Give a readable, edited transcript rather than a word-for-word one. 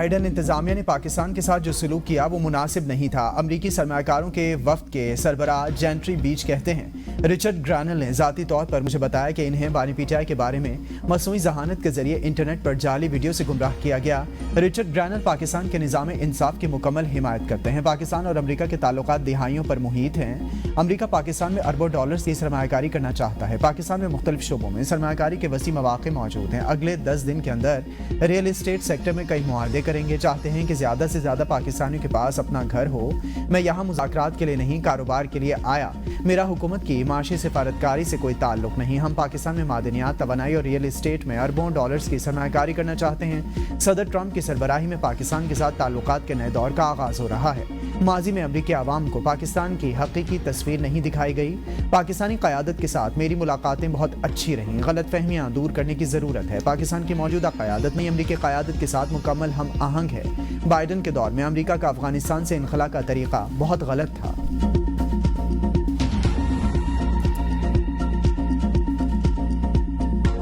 Biden انتظامیہ نے پاکستان کے ساتھ جو سلوک کیا وہ مناسب نہیں تھا۔ امریکی سرمایہ کے وفد کے سربراہ جینٹری بیچ کہتے ہیں، رچرڈ گرانل نے ذاتی طور پر مجھے بتایا کہ انہیں بانی پی ٹی آئی کے بارے میں مصنوعی ذہانت کے ذریعے انٹرنیٹ پر جعلی ویڈیو سے گمراہ کیا گیا۔ رچرڈ گرانل پاکستان کے نظام انصاف کی مکمل حمایت کرتے ہیں۔ پاکستان اور امریکہ کے تعلقات دہائیوں پر محیط ہیں۔ امریکہ پاکستان میں اربوں ڈالرز کی سرمایہ کاری کرنا چاہتا ہے۔ پاکستان میں مختلف شعبوں میں سرمایہ کاری کے وسیع مواقع موجود ہیں۔ اگلے 10 دن کے اندر ریئل اسٹیٹ سیکٹر میں کئی معاہدے کریں گے۔ چاہتے ہیں کہ زیادہ سے زیادہ پاکستانیوں کے پاس اپنا گھر ہو۔ میں یہاں مذاکرات کے لیے نہیں، کاروبار کے لیے آیا۔ میرا حکومت کی معاشی سفارتکاری سے کوئی تعلق نہیں۔ ہم پاکستان میں معدنیات، توانائی اور ریئل اسٹیٹ میں اربوں ڈالرز کی سرمایہ کاری کرنا چاہتے ہیں۔ صدر ٹرمپ کی سربراہی میں پاکستان کے ساتھ تعلقات کے نئے دور کا آغاز ہو رہا ہے۔ ماضی میں امریکی عوام کو پاکستان کی حقیقی تصویر نہیں دکھائی گئی۔ پاکستانی قیادت کے ساتھ میری ملاقاتیں بہت اچھی رہیں۔ غلط فہمیاں دور کرنے کی ضرورت ہے۔ پاکستان کی موجودہ قیادت میں امریکی قیادت کے ساتھ مکمل ہم آہنگ ہے۔ بائیڈن کے دور میں امریکہ کا افغانستان سے انخلا کا طریقہ بہت غلط تھا۔